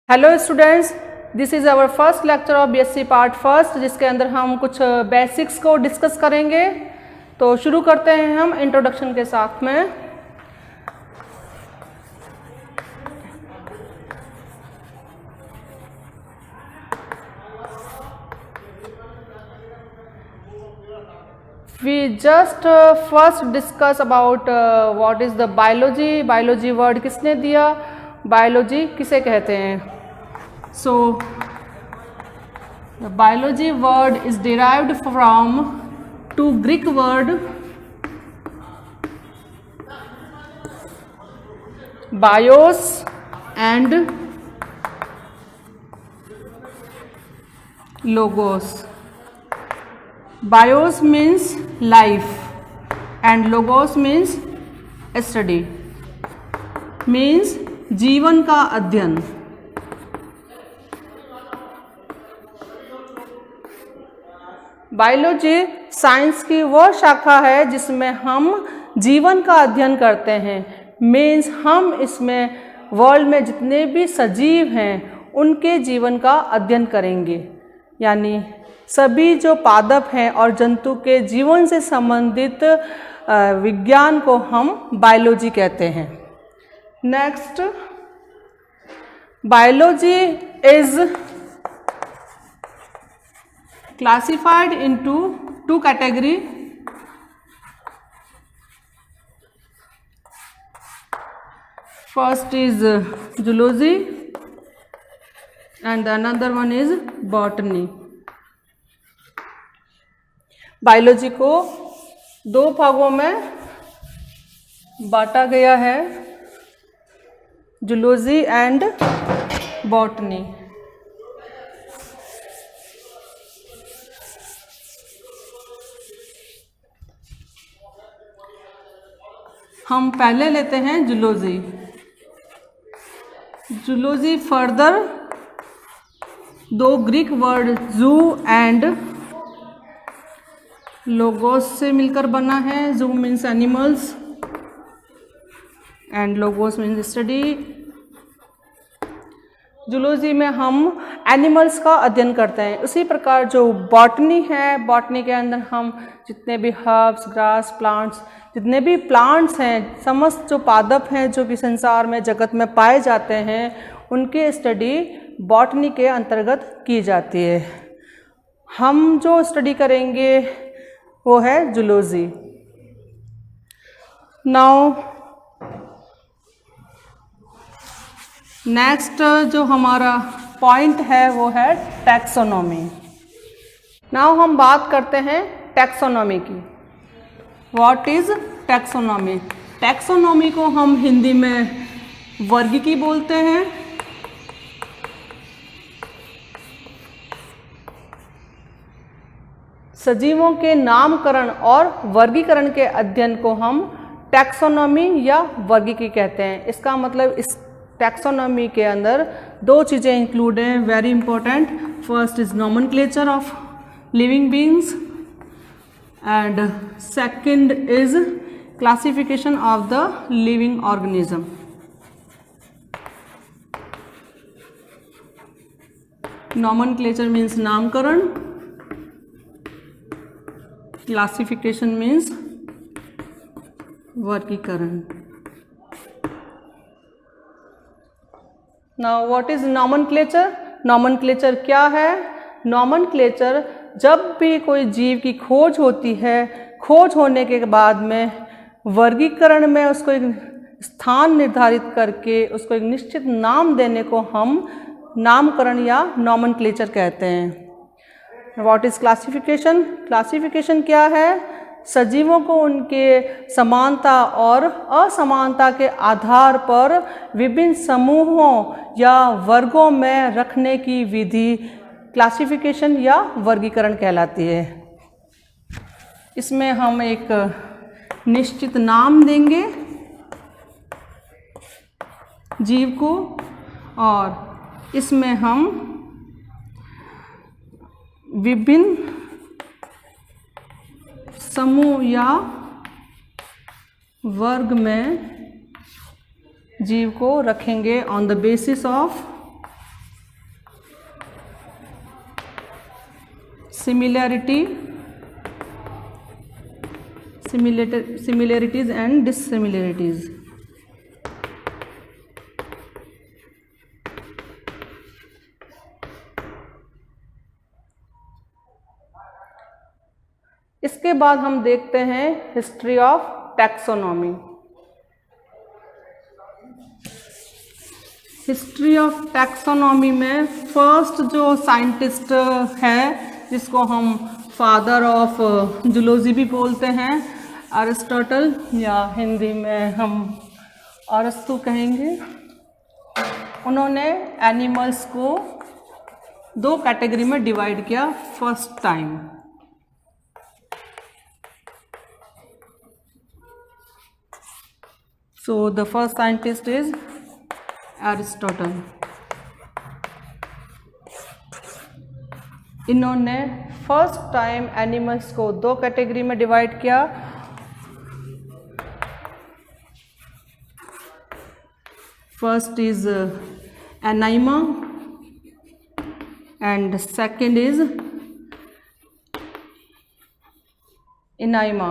Hello students, this is our first lecture of BSc part first, जिसके अंदर हम कुछ बेसिक्स को डिस्कस करेंगे। तो शुरू करते हैं हम इंट्रोडक्शन के साथ में। We just first discuss about what is the biology. Biology word किसने दिया, बायोलॉजी किसे कहते हैं? So, the biology word is derived from two Greek word bios and logos. Bios means life and logos means study, means जीवन का अध्ययन। Biology science की वो शाखा है जिसमें हम जीवन का अध्ययन करते हैं। मीन्स हम इसमें वर्ल्ड में जितने भी सजीव हैं उनके जीवन का अध्ययन करेंगे, यानी सभी जो पादप हैं और जंतु के जीवन से संबंधित विज्ञान को हम बायोलॉजी कहते हैं। Next, biology is classified into two category. First is zoology and another one is botany. Biology को दो भागों में बांटा गया है, जूलॉजी एंड बॉटनी। हम पहले लेते हैं जूलॉजी। जूलॉजी फर्दर दो ग्रीक वर्ड जू एंड लोगोस से मिलकर बना है। जू means animals and logos means study. Zoology में हम एनिमल्स का अध्ययन करते हैं। उसी प्रकार जो बॉटनी है, बॉटनी के अंदर हम जितने भी हर्ब्स, ग्रास, प्लांट्स, जितने भी प्लांट्स हैं, समस्त जो पादप हैं जो कि संसार में जगत में पाए जाते हैं, उनकी स्टडी बॉटनी के अंतर्गत की जाती है। हम जो स्टडी करेंगे वो है जूलॉजी। नाउ नेक्स्ट जो हमारा पॉइंट है वो है टैक्सोनॉमी। नाउ हम बात करते हैं टैक्सोनॉमी की। What is taxonomy? टैक्सोनॉमी को हम हिंदी में वर्गीकी बोलते हैं। सजीवों के नामकरण और वर्गीकरण के अध्ययन को हम टैक्सोनॉमी या वर्गीकी कहते हैं। इसका मतलब इस टैक्सोनॉमी के अंदर दो चीज़ें इंक्लूड हैं, very important. First is nomenclature of living beings and second is classification of the living organism. Nomenclature means नामकरण, क्लासिफिकेशन मीन्स वर्गीकरण। Now what is nomenclature? Nomenclature क्या है? नॉमेनक्लेचर जब भी कोई जीव की खोज होती है, खोज होने के बाद में वर्गीकरण में उसको एक स्थान निर्धारित करके उसको एक निश्चित नाम देने को हम नामकरण या नॉमेनक्लेचर कहते हैं। What is classification? क्लासिफिकेशन क्या है? सजीवों को उनके समानता और असमानता के आधार पर विभिन्न समूहों या वर्गों में रखने की विधि क्लासिफिकेशन या वर्गीकरण कहलाती है। इसमें हम एक निश्चित नाम देंगे जीव को और इसमें हम विभिन्न समूह या वर्ग में जीव को रखेंगे on the basis of similarities and dissimilarities. इसके बाद हम देखते हैं history of taxonomy. History of taxonomy में फर्स्ट जो साइंटिस्ट है जिसको हम फादर ऑफ जूलॉजी भी बोलते हैं, अरिस्टोटल, या हिंदी में हम अरस्तु कहेंगे। उन्होंने एनिमल्स को 2 कैटेगरी में डिवाइड किया first time. So the first scientist is Aristotle. इन्होंने फर्स्ट टाइम एनिमल्स को 2 कैटेगरी में डिवाइड किया। First is anaima and second is enaima.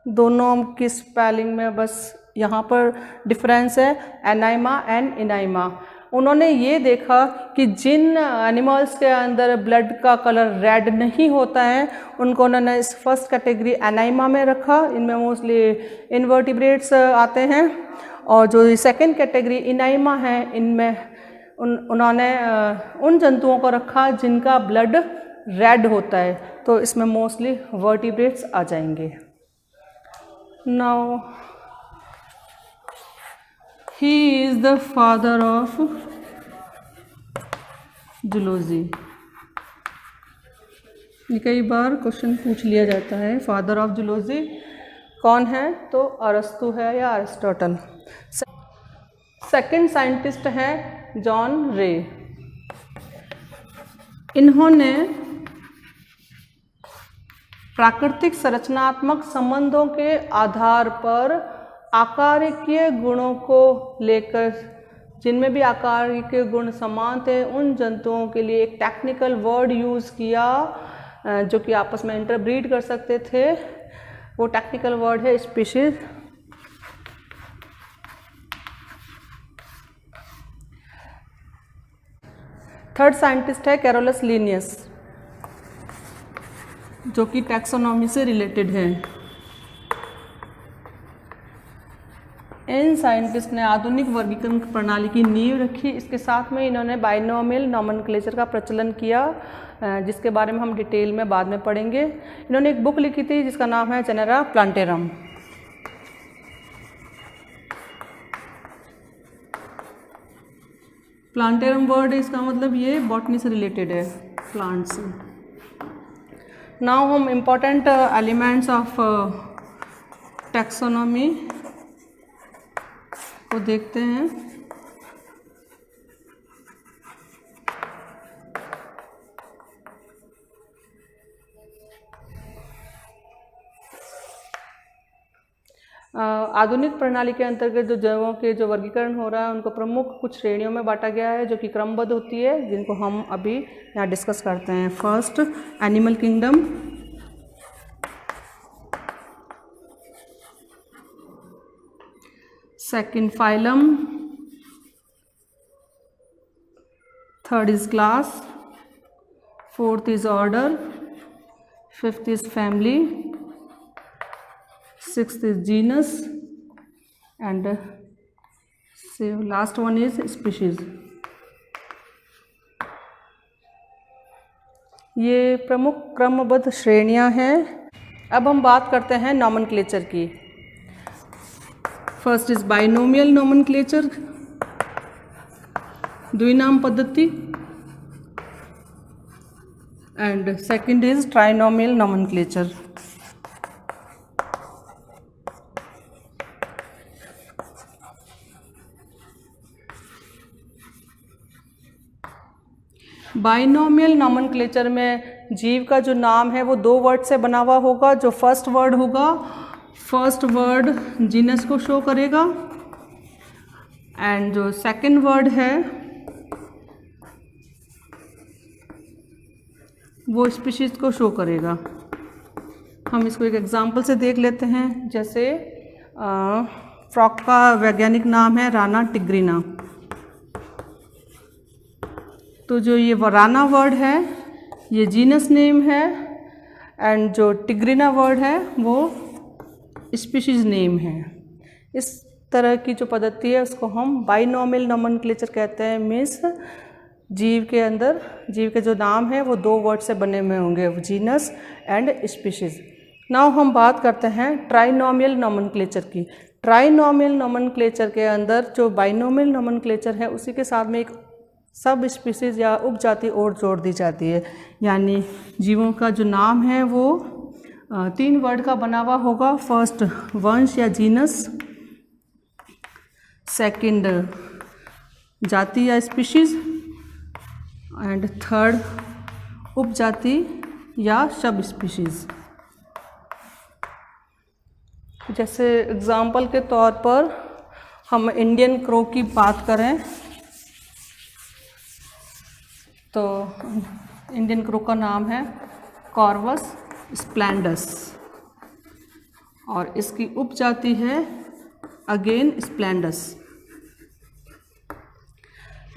दोनों की स्पेलिंग में बस यहाँ पर डिफरेंस है, एनाइमा एंड इनाइमा। उन्होंने ये देखा कि जिन एनिमल्स के अंदर ब्लड का कलर रेड नहीं होता है उनको उन्होंने इस फर्स्ट कैटेगरी एनाइमा में रखा। इनमें मोस्टली इनवर्टिब्रेट्स आते हैं। और जो सेकंड कैटेगरी इनाइमा है इनमें उन्होंने उन जंतुओं को रखा जिनका ब्लड रेड होता है, तो इसमें मोस्टली वर्टिब्रेट्स आ जाएंगे। Now he is the father of zoology। ये कई बार क्वेश्चन पूछ लिया जाता है, फादर ऑफ जूलॉजी कौन है, तो अरस्तु है या अरिस्टोटल। सेकंड साइंटिस्ट है जॉन रे। इन्होंने प्राकृतिक संरचनात्मक संबंधों के आधार पर आकारिकीय गुणों को लेकर, जिनमें भी आकारिकीय गुण समान थे, उन जंतुओं के लिए एक टेक्निकल वर्ड यूज़ किया जो कि आपस में इंटरब्रीड कर सकते थे। वो टेक्निकल वर्ड है स्पीशीज। थर्ड साइंटिस्ट है कैरोलस लिनियस, जो कि टैक्सोनॉमी से रिलेटेड है। इन साइंटिस्ट ने आधुनिक वर्गीकरण प्रणाली की नींव रखी। इसके साथ में इन्होंने बाइनोमियल नोमेनक्लेचर का प्रचलन किया, जिसके बारे में हम डिटेल में बाद में पढ़ेंगे। इन्होंने एक बुक लिखी थी जिसका नाम है जेनेरा प्लांटेरम। प्लांटेरम वर्ड है, इसका मतलब ये बॉटनी से रिलेटेड है, प्लांट से। नाउ हम इम्पोर्टेंट एलिमेंट्स ऑफ टैक्सोनॉमी को देखते हैं। आधुनिक प्रणाली के अंतर्गत जो जड़ों के जो वर्गीकरण हो रहा है उनको प्रमुख कुछ श्रेणियों में बांटा गया है, जो कि क्रमबद्ध होती है, जिनको हम अभी यहाँ डिस्कस करते हैं। First, animal kingdom. Second, phylum. Third is class. Fourth is order. Fifth is family. Sixth is genus and last one is species। ये प्रमुख क्रमबद्ध श्रेणियां हैं। अब हम बात करते हैं नोमेनक्लेचर की। फर्स्ट इज बाइनोमियल नोमेनक्लेचर, द्विनाम पद्धति, and second is trinomial nomenclature. Binomial nomenclature में जीव का जो नाम है वो 2 वर्ड से बना हुआ होगा। जो फर्स्ट वर्ड होगा, फर्स्ट वर्ड जीनस को शो करेगा, एंड जो सेकंड वर्ड है वो स्पीशीज़ को शो करेगा। हम इसको एक एग्जांपल से देख लेते हैं। जैसे फ्रॉग का वैज्ञानिक नाम है राना टिग्रिना। तो जो ये राना वर्ड है ये जीनस नेम है एंड जो टिग्रिना वर्ड है वो स्पीशीज़ नेम है। इस तरह की जो पद्धति है उसको हम बाइनॉमियल नोमेनक्लेचर कहते हैं। मीन्स जीव के अंदर जीव के जो नाम है वो दो वर्ड से बने हुए होंगे, जीनस एंड स्पीशीज़। नाउ हम बात करते हैं ट्राइनॉमियल नोमेनक्लेचर की। ट्राइनॉमियल नोमेनक्लेचर के अंदर जो बाइनॉमियल नोमेनक्लेचर है उसी के साथ में एक सब स्पीशीज़ या उपजाति और जोड़ दी जाती है। यानी जीवों का जो नाम है वो 3 वर्ड का बना हुआ होगा। फर्स्ट वंश या जीनस, सेकंड जाति या स्पीशीज़ एंड थर्ड उपजाति या सब स्पीशीज़। जैसे एग्जाम्पल के तौर पर हम इंडियन क्रो की बात करें तो इंडियन क्रो का नाम है कॉर्वस स्प्लेंडस और इसकी उपजाति है अगेन स्प्लेंडस।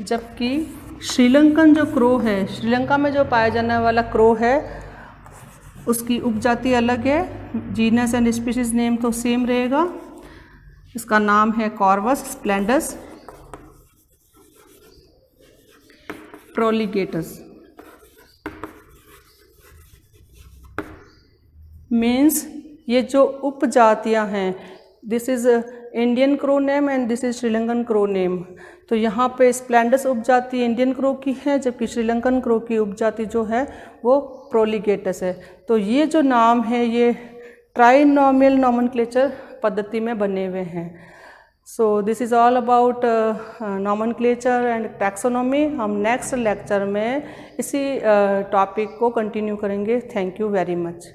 जबकि श्रीलंकन जो क्रो है, श्रीलंका में जो पाया जाने वाला क्रो है उसकी उपजाति अलग है। जीनस एंड स्पीशीज़ नेम तो सेम रहेगा। इसका नाम है कॉर्वस स्प्लेंडस प्रोलिगेटस। मीन्स ये जो उपजातियां हैं, this is Indian crow name and this is Sri Lankan crow name. तो यहाँ पे स्प्लेंडस उपजाति इंडियन क्रो की है जबकि श्रीलंकन क्रो की उपजाति जो है वो प्रोलिगेटस है। तो ये जो नाम है ये ट्राइनॉमियल नोमेनक्लेचर पद्धति में बने हुए हैं। So this is all about nomenclature and taxonomy. हम नेक्स्ट लेक्चर में इसी टॉपिक को कंटिन्यू करेंगे। Thank you very much.